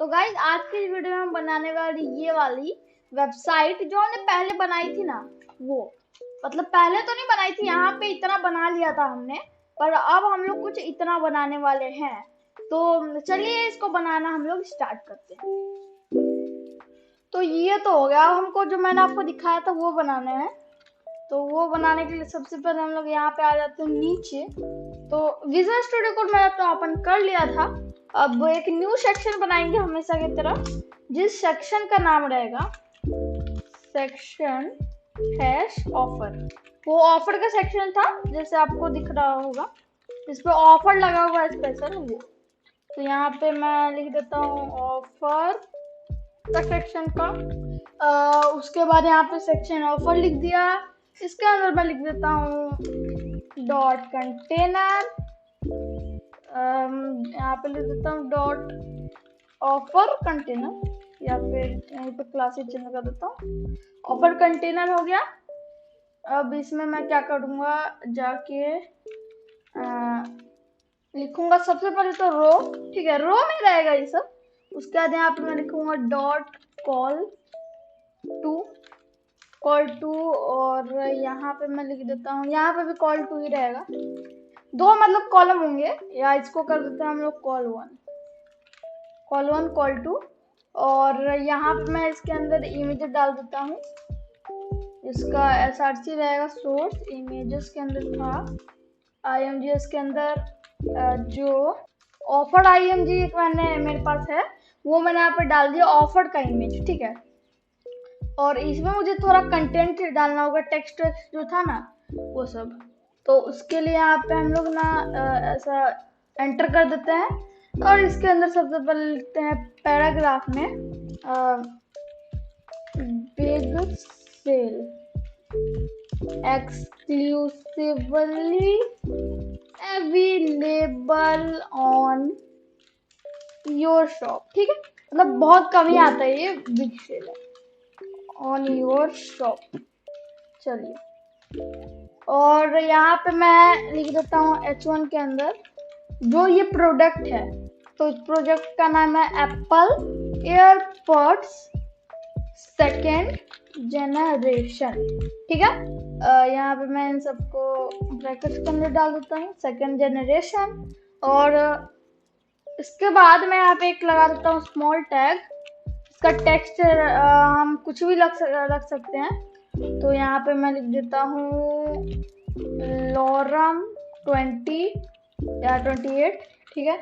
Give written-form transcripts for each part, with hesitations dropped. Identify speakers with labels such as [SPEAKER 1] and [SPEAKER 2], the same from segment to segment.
[SPEAKER 1] तो गाइज आज की इस वीडियो में हम बनाने वाली ये वाली वेबसाइट जो हमने पहले बनाई थी ना, वो मतलब पहले तो नहीं बनाई थी, यहाँ पे इतना बना लिया था हमने, पर अब हम लोग कुछ इतना बनाने वाले हैं। तो चलिए इसको बनाना हम लोग स्टार्ट करते हैं। तो ये तो हो गया, अब हमको जो मैंने आपको दिखाया था वो बनाना है। तो वो बनाने के लिए सबसे पहले हम लोग यहाँ पे आ जाते हैं नीचे। तो विजुअल स्टूडियो कोड मैंने तो ओपन कर लिया था। अब एक न्यू सेक्शन बनाएंगे हमेशा की तरह, जिस सेक्शन का नाम रहेगा सेक्शन हैश ऑफर। वो ऑफर का सेक्शन था जैसे आपको दिख रहा होगा, इस पे ऑफर लगा हुआ है स्पेशल वो। तो यहाँ पे मैं लिख देता हूँ ऑफर का सेक्शन का। उसके बाद यहाँ पे सेक्शन ऑफर लिख दिया। इसके अंदर मैं लिख देता हूँ डॉट कंटेनर, यहाँ पे लिख देता हूँ डॉट ऑफर कंटेनर, या फिर यहीं पे क्लासेस चेंज कर देता हूँ। ऑफर कंटेनर हो गया। अब इसमें मैं क्या करूँगा, जाके लिखूंगा सबसे पहले तो रो, ठीक है, रो में रहेगा ये सब। उसके बाद यहाँ पे मैं लिखूंगा डॉट कॉल टू, और यहाँ पे मैं लिख देता हूँ, यहाँ पे भी कॉल टू ही रहेगा। दो मतलब कॉलम होंगे, या इसको कर देते हैं हम लोग कॉल वन कॉल टू। और यहाँ पे मैं इसके अंदर इमेजेस डाल देता हूँ। इसका SRC रहेगा सोर्स, इमेजेस के अंदर था IMGs के अंदर जो ऑफर IMG मेरे पास है वो मैंने यहाँ पे डाल दिया ऑफर का इमेज, ठीक है। और इसमें मुझे थोड़ा कंटेंट डालना होगा, टेक्स्ट जो था ना वो सब। तो उसके लिए यहाँ पे हम लोग ना ऐसा एंटर कर देते हैं, और इसके अंदर सबसे पहले लिखते हैं पैराग्राफ में big sale exclusively available on your shop, ठीक है। मतलब बहुत कम ही आता है, ये बिग सेल है ऑन योर शॉप। चलिए, और यहाँ पे मैं लिख देता हूँ H1 के अंदर जो ये प्रोडक्ट है। तो इस प्रोडक्ट का नाम है एप्पल एयरपॉड्स सेकेंड जनरेशन, ठीक है। यहाँ पे मैं इन सबको ब्रैकेट्स के अंदर डाल देता हूँ, सेकेंड जनरेशन। और इसके बाद मैं यहाँ पे एक लगा देता हूँ स्मॉल टैग। इसका टेक्स्ट हम कुछ भी रख सकते हैं। तो यहाँ पे मैं लिख देता हूँ लॉरम 20 या 28, ठीक है।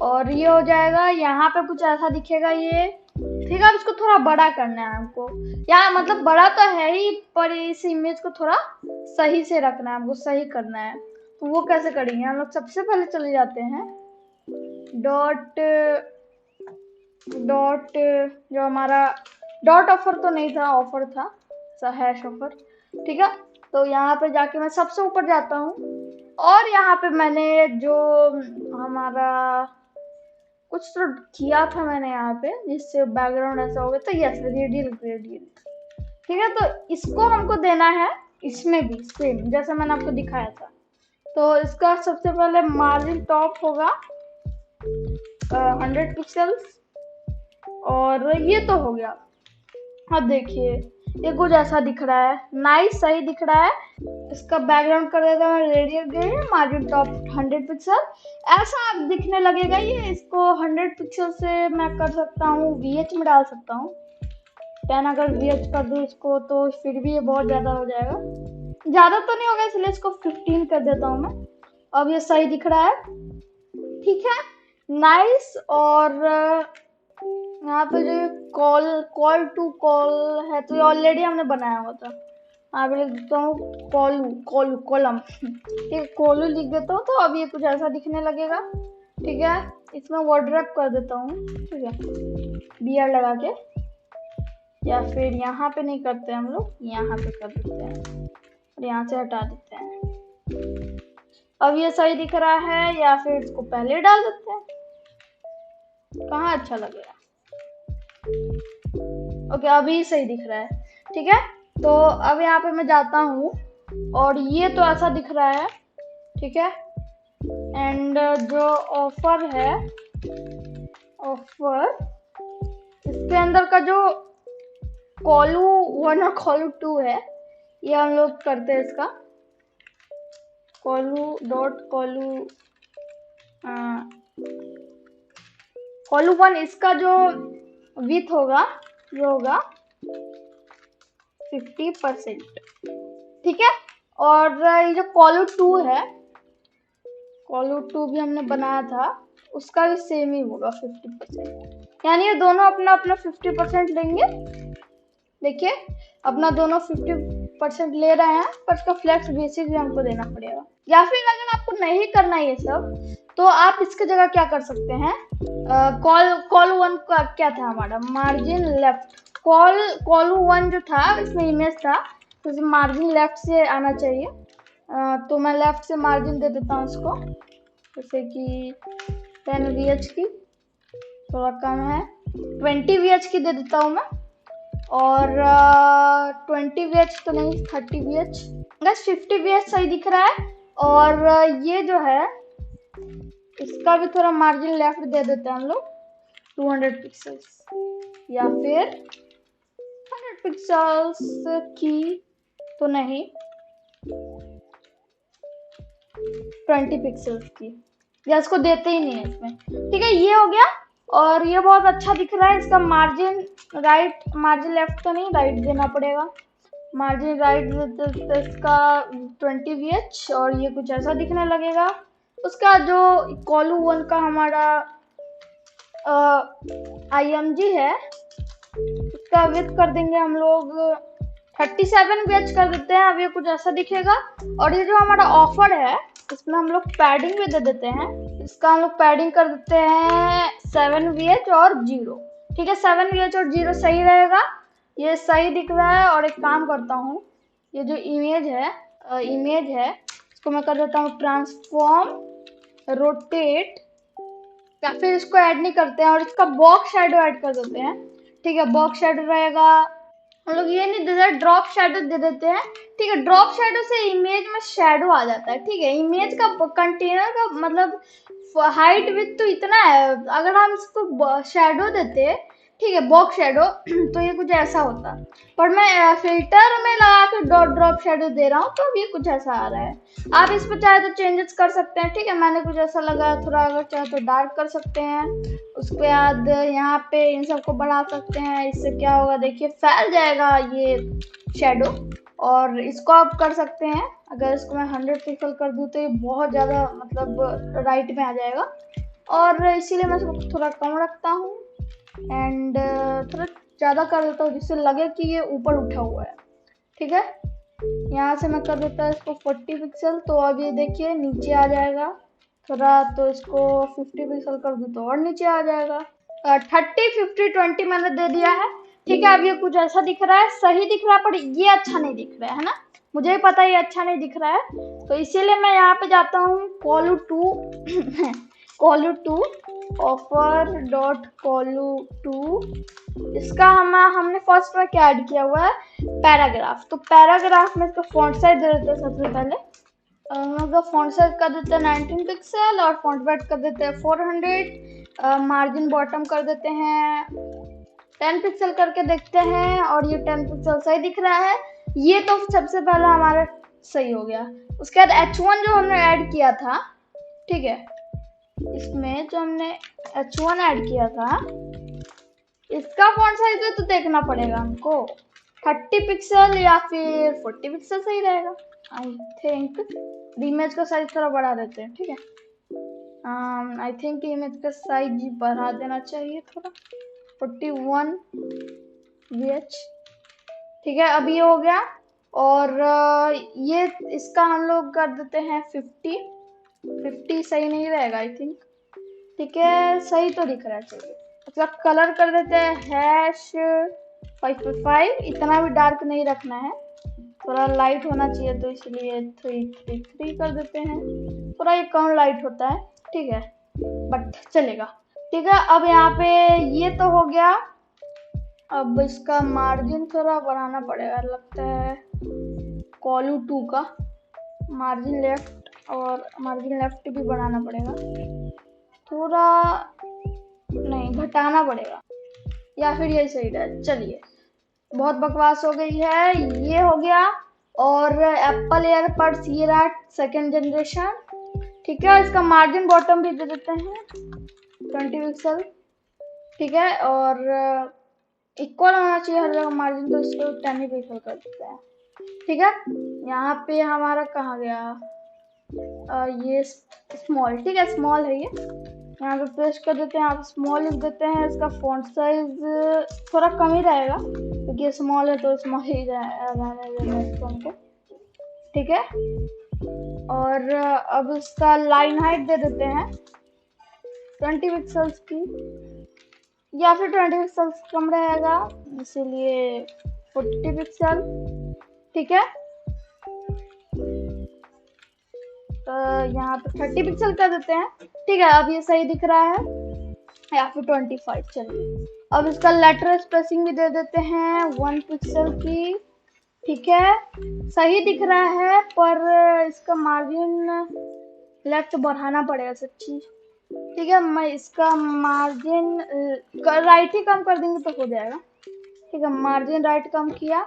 [SPEAKER 1] और ये हो जाएगा, यहाँ पे कुछ ऐसा दिखेगा ये, ठीक है। अब इसको थोड़ा बड़ा करना है हमको, या मतलब बड़ा तो है ही, पर इस इमेज को थोड़ा सही से रखना है, हमको सही करना है। तो वो कैसे करेंगे, हम लोग सबसे पहले चले जाते हैं डॉट जो हमारा डॉट ऑफर तो नहीं था, ऑफर था हैश ऑफर, ठीक है। तो यहाँ पे जाके मैं सबसे ऊपर जाता हूँ, और यहाँ पे मैंने जो हमारा कुछ तो किया था मैंने यहाँ पे, जिससे बैकग्राउंड ऐसा हो गया। तो यस, रेडियल, ठीक है। तो इसको हमको देना है इसमें भी सेम जैसे मैंने आपको दिखाया था। तो इसका सबसे पहले मार्जिन टॉप होगा 100 पिक्सल्स, और ये तो हो गया। अब देखिए ये कुछ ऐसा दिख रहा है, नाइस, सही दिख रहा है। इसका बैकग्राउंड कर देता हूँ radial grade, margin top 100 pixel, ऐसा दिखने लगेगा ये। इसको 100 पिक्सल से मैं कर सकता हूँ VH में डाल सकता हूँ 10। अगर VH कर दूँ इसको तो फिर भी ये बहुत ज़्यादा हो जाएगा, ज़्यादा तो नहीं होगा, इसलिए इसको 15 कर देता हूँ मैं। अब ये सही दिख रहा है, ठीक है, नाइस। और यहाँ पे जो कॉल टू कॉल है, तो ये ऑलरेडी हमने बनाया हुआ था। यहाँ पे लिख देता हूँ कॉलम, ठीक है, कोलू लिख देता हूँ। तो अब ये कुछ ऐसा दिखने लगेगा, ठीक है। इसमें वर्ड रैप कर देता हूँ, ठीक है, BR लगा के, या फिर यहाँ पे नहीं करते हम लोग, यहाँ पे कर देते हैं और यहाँ से हटा देते हैं। अब ये सही दिख रहा है, या फिर इसको पहले डाल देते हैं, कहाँ अच्छा लगेगा। ओके, अभी सही दिख रहा है, ठीक है। तो अब यहाँ पे मैं जाता हूँ, और ये तो ऐसा दिख रहा है, ठीक है। एंड जो ऑफर है, ऑफर इसका जो कॉलू 1 और कॉलू 2 है, ये हम लोग करते हैं इसका कॉलू 1, इसका जो विथ होगा ये होगा 50%, ठीक है। और ये जो कॉलू 2 है, कॉलू 2 भी हमने बनाया था, उसका भी सेम ही होगा 50%, यानी ये दोनों अपना अपना 50% लेंगे। देखिए अपना दोनों 50% ले रहे हैं, पर इसका फ्लेक्स बेसिस भी हमको देना पड़ेगा। या फिर अगर आपको नहीं करना ये सब, तो आप इसके जगह क्या कर सकते हैं, कॉल 1 का क्या था हमारा, मार्जिन लेफ्ट। कॉल 1 जो था इसमें इमेज था, तो मार्जिन लेफ्ट से आना चाहिए। तो मैं लेफ्ट से मार्जिन दे देता हूँ इसको, जैसे कि 10 VH की, थोड़ा कम है, 20 VH की दे देता हूँ मैं, और 20 VH तो नहीं, 30 VH, बस 50 VH सही दिख रहा है। और ये जो है इसका भी थोड़ा मार्जिन लेफ्ट दे देते हैं हम लोग, 200 पिक्सल्स या फिर 100 पिक्सल्स की तो नहीं, 20 पिक्सल्स की, या इसको देते ही नहीं है इसमें, ठीक है। ये हो गया, और ये बहुत अच्छा दिख रहा है। इसका मार्जिन राइट, मार्जिन लेफ्ट तो नहीं, राइट देना पड़ेगा। मार्जिन राइट इसका 20 VH, और ये कुछ ऐसा दिखने लगेगा। उसका जो कॉलू 1 का हमारा IMG है, उसका विड्थ कर देंगे हम लोग 37 VH कर देते हैं। अब ये कुछ ऐसा दिखेगा। और ये जो हमारा ऑफर है, इसमें हम लोग पैडिंग भी दे देते हैं। इसका हम लोग पैडिंग कर देते हैं 7 VH और 0, ठीक है। 7 VH और 0 सही रहेगा, ये सही दिख रहा है। और एक काम करता हूँ, ये जो इमेज है इसको मैं कर देता हूँ ट्रांसफॉर्म रोटेट, या फिर इसको ऐड नहीं करते हैं और इसका बॉक्स शैडो ऐड कर देते हैं, ठीक है। बॉक्स शैडो रहेगा, हम लोग ये नहीं देते, ड्रॉप शैडो दे देते हैं, ठीक है। ड्रॉप शैडो से इमेज में शैडो आ जाता है, ठीक है। इमेज का कंटेनर का मतलब हाइट विड्थ तो इतना है, अगर हम इसको शैडो देते, ठीक है, बॉक्स शैडो, तो ये कुछ ऐसा होता। पर मैं फिल्टर में लगा के ड्रॉप शैडो दे रहा हूँ, तो ये कुछ ऐसा आ रहा है। आप इस पर चाहे तो चेंजेस कर सकते हैं, ठीक है। मैंने कुछ ऐसा लगाया थोड़ा, अगर चाहे तो डार्क कर सकते हैं। उसके बाद यहाँ पे इन सबको बढ़ा सकते हैं। इससे क्या होगा, देखिए फैल जाएगा ये शैडो। और इसको आप कर सकते हैं, अगर इसको मैं 100 पिक्सल कर दूँ तो ये बहुत ज़्यादा मतलब राइट में आ जाएगा, और इसीलिए मैं इसको थोड़ा कम रखता हूँ एंड थोड़ा ज़्यादा कर देता हूँ, जिससे लगे कि ये ऊपर उठा हुआ है, ठीक है। यहाँ से मैं कर देता हूँ इसको 40 पिक्सल, तो अब ये देखिए नीचे आ जाएगा थोड़ा। तो इसको 50 पिक्सल कर दूँ तो और नीचे आ जाएगा। 30, 50, 20 मैंने दे दिया है, ठीक है। अब ये कुछ ऐसा दिख रहा है, सही दिख रहा है, पर ये अच्छा नहीं दिख रहा है ना, मुझे भी पता है ये अच्छा नहीं दिख रहा है। तो इसीलिए मैं यहाँ पे जाता हूँ कॉलू 2 ऑफर डॉट कॉलू 2। इसका हमने फर्स्ट में क्या ऐड किया हुआ है, पैराग्राफ। तो पैराग्राफ में इसका फॉन्ट साइज दे देते हैं सबसे पहले। मतलब फॉन्ट साइज कर देते हैं 19 पिक्सल और फॉन्ट वेट कर देते हैं 400। मार्जिन बॉटम कर देते हैं 10 पिक्सल करके देखते हैं, और ये 10 पिक्सल सही दिख रहा है। ये तो सबसे पहला हमारा सही हो गया। उसके बाद H1 जो हमने ऐड किया था, ठीक है, इसमें जो हमने H1 ऐड किया था, इसका फॉन्ट साइज तो देखना पड़ेगा हमको, 30 पिक्सल या फिर 40 पिक्सल सही रहेगा आई थिंक। इमेज का साइज थोड़ा बढ़ा देते हैं, ठीक है। आई थिंक इमेज का साइज बढ़ा देना चाहिए थोड़ा, 41 VH, ठीक है। अब ये हो गया। और ये इसका हम लोग कर देते हैं 50 सही नहीं रहेगा आई थिंक, ठीक है। सही तो दिख रहा है, चलिए। मतलब कलर कर देते हैं #555, इतना भी डार्क नहीं रखना है, थोड़ा लाइट होना चाहिए, तो इसलिए 333 कर देते हैं। थोड़ा ये कम लाइट होता है, ठीक है, बट चलेगा, ठीक है। अब यहाँ पे ये तो हो गया। अब इसका मार्जिन थोड़ा बढ़ाना पड़ेगा लगता है, कॉलू 2 का मार्जिन लेफ्ट, और मार्जिन लेफ्ट भी बढ़ाना पड़ेगा थोड़ा, नहीं घटाना पड़ेगा, या फिर यही सही रहा। चलिए, बहुत बकवास हो गई है, ये हो गया। और एप्पल एयरपड्स ये रहा 2nd जनरेशन, ठीक है। इसका मार्जिन बॉटम भी दे देते हैं 20 पिक्सल, ठीक है। और इक्वल होना चाहिए हर जगह मार्जिन, तो इसको 10 पिक्सल कर देते हैं, ठीक है। यहाँ पे हमारा कहाँ गया, ये स्मॉल, ठीक है, स्मॉल है ये। यहाँ पे प्रेस कर देते हैं, यहाँ पे स्मॉल लिख देते हैं। इसका फॉन्ट साइज थोड़ा कम ही रहेगा क्योंकि ये स्मॉल है, तो स्मॉल ही रहने देना इसको हमको, ठीक है। और अब इसका लाइन हाइट दे देते हैं 20 पिक्सल्स की, या फिर 20 पिक्सल्स कम रहेगा, इसीलिए 40 पिक्सल, ठीक है। यहाँ पे 30 पिक्सल कर देते हैं, ठीक है। अब ये सही दिख रहा है, या फिर 25। चलिए, अब इसका लेटर स्पेसिंग भी दे देते हैं 1 पिक्सल की, ठीक है। सही दिख रहा है, पर इसका मार्जिन लेफ्ट बढ़ाना पड़ेगा सच्ची, ठीक है। मैं इसका मार्जिन राइट ही कम कर देंगे तो हो जाएगा, ठीक है। मार्जिन राइट कम किया,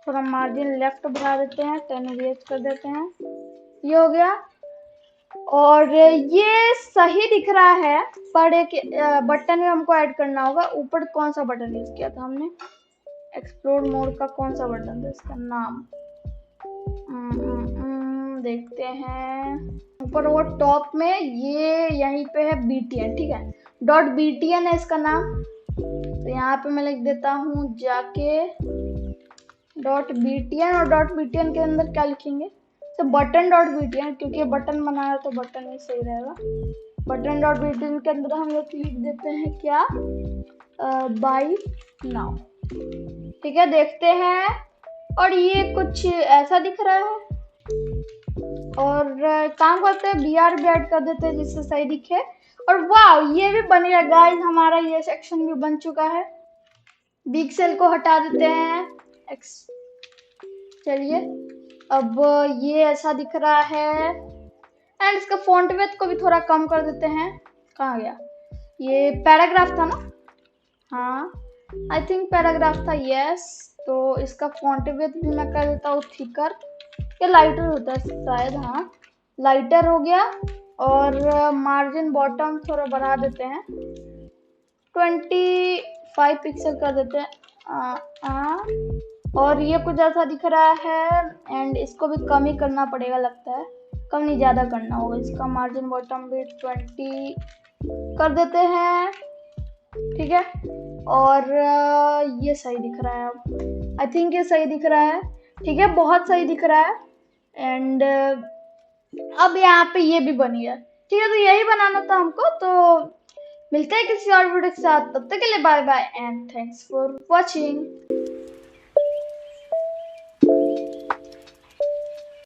[SPEAKER 1] थोड़ा मार्जिन लेफ्ट बढ़ा देते हैं, 10 रेज कर देते हैं, ये हो गया। और ये सही दिख रहा है, पर एक बटन में हमको ऐड करना होगा। ऊपर कौन सा बटन यूज किया था हमने, एक्सप्लोर मोड का कौन सा बटन था, इसका नाम देखते हैं। ऊपर वो टॉप में ये यहीं पे है BTN, ठीक है। .btn है इसका नाम, तो यहाँ पे मैं लिख देता हूँ जाके .btn। और .btn के अंदर क्या लिखेंगे, तो बटन .btn, क्योंकि बटन बनाया तो बटन ही सही रहेगा। बटन .btn के अंदर हम लोग लिख देते हैं क्या, बाय नाउ, ठीक है। देखते हैं, और ये कुछ ऐसा दिख रहा है। और काम करते हैं BR भी ऐड कर देते हैं जिससे सही दिखे। और वाह, ये भी बन गया गाइस, हमारा ये सेक्शन भी बन चुका है। बिग सेल को हटा देते हैं चलिए, अब ये ऐसा दिख रहा है। एंड इसका फॉन्ट विड्थ को भी थोड़ा कम कर देते हैं। कहाँ गया, ये पैराग्राफ था ना, हाँ आई थिंक पैराग्राफ था, यस। तो इसका फॉन्ट विड्थ भी मैं कर देता हूँ थिकर, ये लाइटर होता है शायद, हाँ लाइटर हो गया। और मार्जिन बॉटम थोड़ा बढ़ा देते हैं, 25 पिक्सल कर देते हैं। और ये कुछ ऐसा दिख रहा है, एंड इसको भी कम ही करना पड़ेगा लगता है, कम नहीं ज़्यादा करना होगा। इसका मार्जिन बॉटम भी 20 कर देते हैं, ठीक है। और ये सही दिख रहा है, अब आई थिंक ये सही दिख रहा है, ठीक है, बहुत सही दिख रहा है। एंड अब यहाँ पे ये भी बन गया, ठीक है। तो यही बनाना था हमको, तो मिलते हैं किसी और वीडियो के साथ, तब तक के लिए bye bye and thanks for watching.